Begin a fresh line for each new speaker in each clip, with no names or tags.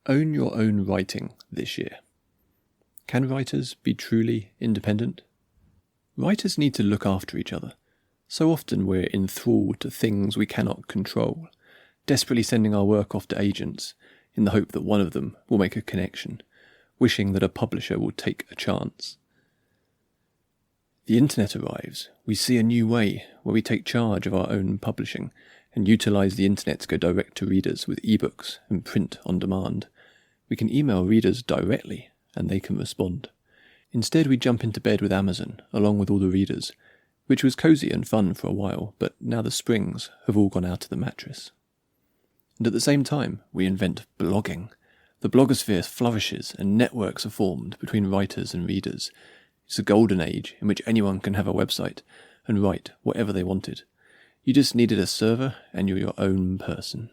Own your own writing this year. Can writers be truly independent? Writers need to look after each other. So often we're enthralled to things we cannot control, desperately sending our work off to agents in the hope that one of them will make a connection, wishing that a publisher will take a chance. The internet arrives. We see a new way where we take charge of our own publishing and utilise the internet to go direct to readers with ebooks and print on demand. We can email readers directly and they can respond. Instead, we jump into bed with Amazon along with all the readers, which was cosy and fun for a while, but now the springs have all gone out of the mattress. And at the same time, we invent blogging. The blogosphere flourishes and networks are formed between writers and readers. It's a golden age in which anyone can have a website and write whatever they wanted. You just needed a server and you're your own person.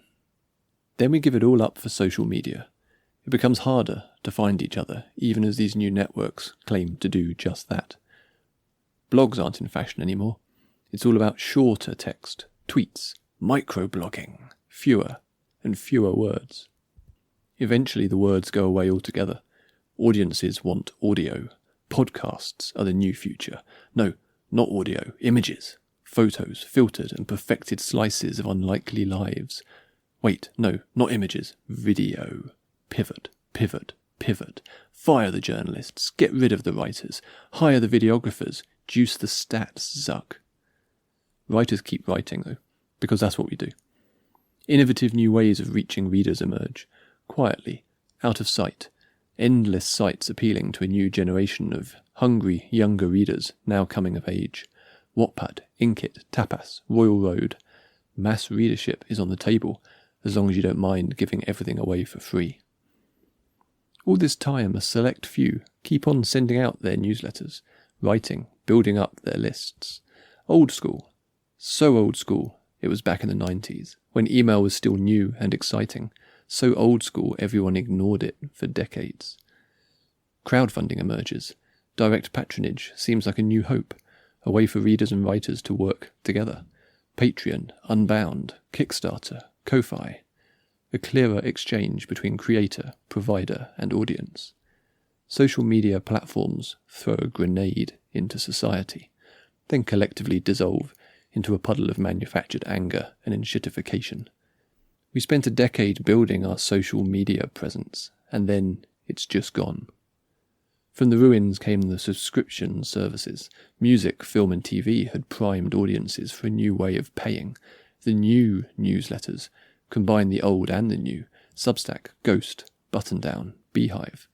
Then we give it all up for social media. It becomes harder to find each other, even as these new networks claim to do just that. Blogs aren't in fashion anymore. It's all about shorter text, tweets, microblogging, fewer and fewer words. Eventually the words go away altogether. Audiences want audio. Podcasts are the new future. No, not audio, images, photos, filtered and perfected slices of unlikely lives. Wait, no, not images, video. Pivot, pivot, pivot. Fire the journalists, get rid of the writers, hire the videographers, juice the stats, Zuck. Writers keep writing, though, because that's what we do. Innovative new ways of reaching readers emerge, quietly, out of sight, endless sites appealing to a new generation of hungry, younger readers now coming of age. Wattpad, Inkit, Tapas, Royal Road. Mass readership is on the table, as long as you don't mind giving everything away for free. All this time, a select few keep on sending out their newsletters, writing, building up their lists. Old school. So old school, it was back in the 90s, when email was still new and exciting. So old school, everyone ignored it for decades. Crowdfunding emerges. Direct patronage seems like a new hope, a way for readers and writers to work together. Patreon, Unbound, Kickstarter, Ko-Fi. A clearer exchange between creator, provider and audience. Social media platforms throw a grenade into society, then collectively dissolve into a puddle of manufactured anger and enshittification. We spent a decade building our social media presence, and then it's just gone. From the ruins came the subscription services. Music, film and TV had primed audiences for a new way of paying. The new newsletters combine the old and the new. Substack, Ghost, Button Down, Beehive.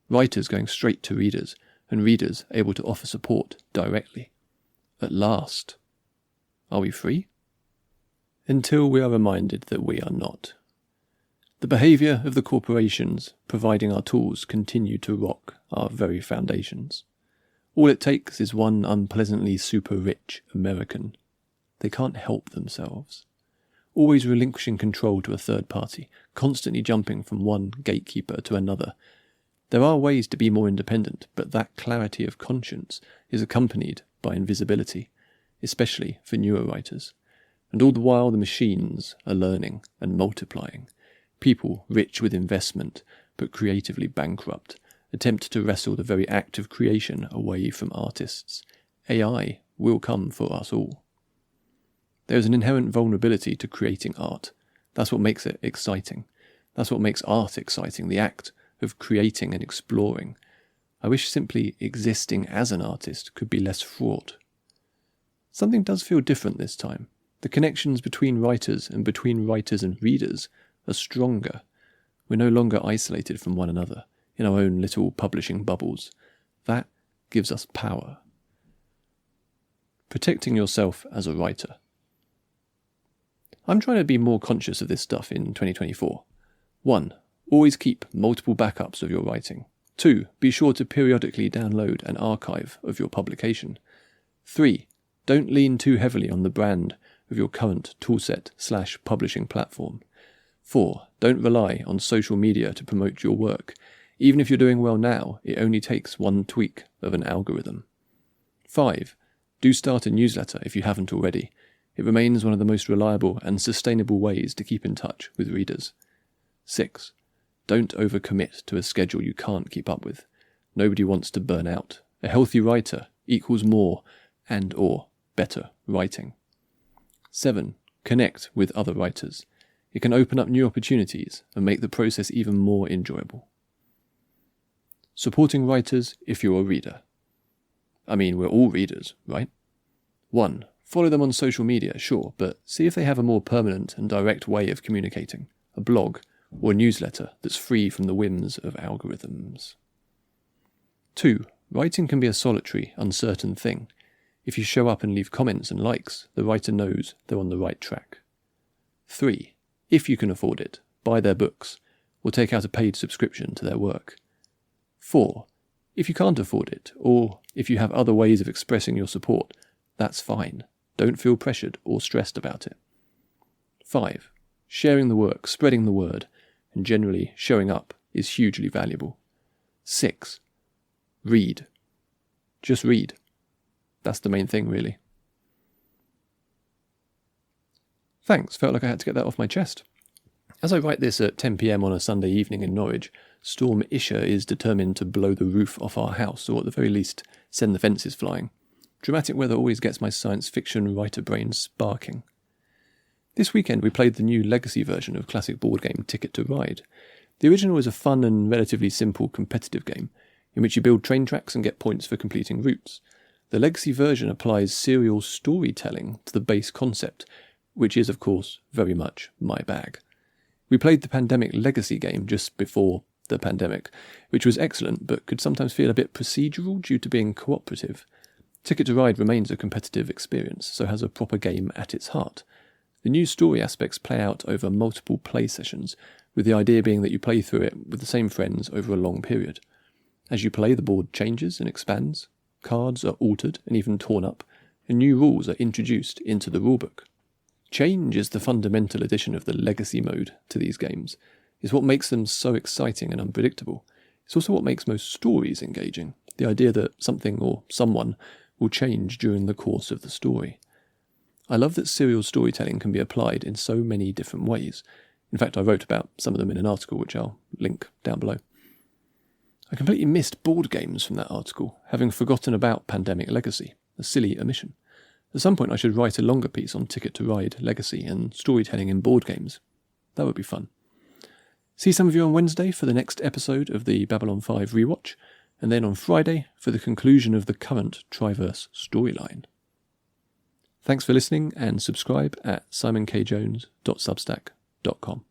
Writers going straight to readers, and readers able to offer support directly. At last. Are we free? Until we are reminded that we are not. The behaviour of the corporations providing our tools continue to rock our very foundations. All it takes is one unpleasantly super rich American. They can't help themselves. Always relinquishing control to a third party, constantly jumping from one gatekeeper to another. There are ways to be more independent, but that clarity of conscience is accompanied by invisibility, especially for newer writers. And all the while the machines are learning and multiplying. People rich with investment, but creatively bankrupt, attempt to wrestle the very act of creation away from artists. AI will come for us all. There is an inherent vulnerability to creating art. That's what makes it exciting. That's what makes art exciting, the act of creating and exploring. I wish simply existing as an artist could be less fraught. Something does feel different this time. The connections between writers and readers are stronger. We're no longer isolated from one another in our own little publishing bubbles. That gives us power. Protecting yourself as a writer. I'm trying to be more conscious of this stuff in 2024. 1. Always keep multiple backups of your writing. 2. Be sure to periodically download an archive of your publication. 3. Don't lean too heavily on the brand of your current toolset/publishing platform. 4. Don't rely on social media to promote your work. Even if you're doing well now, it only takes one tweak of an algorithm. 5. Do start a newsletter if you haven't already. It remains one of the most reliable and sustainable ways to keep in touch with readers. 6. Don't overcommit to a schedule you can't keep up with. Nobody wants to burn out. A healthy writer equals more and/or better writing. 7. Connect with other writers. It can open up new opportunities and make the process even more enjoyable. Supporting writers if you're a reader. I mean, we're all readers, right? 1. Follow them on social media, sure, but see if they have a more permanent and direct way of communicating, a blog or a newsletter that's free from the whims of algorithms. 2. Writing can be a solitary, uncertain thing. If you show up and leave comments and likes, the writer knows they're on the right track. 3. If you can afford it, buy their books, or take out a paid subscription to their work. 4. If you can't afford it, or if you have other ways of expressing your support, that's fine. Don't feel pressured or stressed about it. 5. Sharing the work, spreading the word, and generally showing up is hugely valuable. 6. Read. Just read. That's the main thing, really. Thanks, felt like I had to get that off my chest. As I write this at 10 p.m. on a Sunday evening in Norwich, Storm Isha is determined to blow the roof off our house, or at the very least send the fences flying. Dramatic weather always gets my science fiction writer brain sparking. This weekend we played the new legacy version of classic board game Ticket to Ride. The original is a fun and relatively simple competitive game, in which you build train tracks and get points for completing routes. The legacy version applies serial storytelling to the base concept, which is, of course, very much my bag. We played the Pandemic Legacy game just before the pandemic, which was excellent but could sometimes feel a bit procedural due to being cooperative. Ticket to Ride remains a competitive experience, so has a proper game at its heart. The new story aspects play out over multiple play sessions, with the idea being that you play through it with the same friends over a long period. As you play, the board changes and expands, cards are altered and even torn up, and new rules are introduced into the rulebook. Change is the fundamental addition of the legacy mode to these games. It's what makes them so exciting and unpredictable. It's also what makes most stories engaging, the idea that something or someone will change during the course of the story. I love that serial storytelling can be applied in so many different ways. In fact, I wrote about some of them in an article which I'll link down below. I completely missed board games from that article, having forgotten about Pandemic Legacy, a silly omission. At some point I should write a longer piece on Ticket to Ride Legacy and storytelling in board games. That would be fun. See some of you on Wednesday for the next episode of the Babylon 5 rewatch, and then on Friday for the conclusion of the current Triverse storyline. Thanks for listening, and subscribe at simonkjones.substack.com.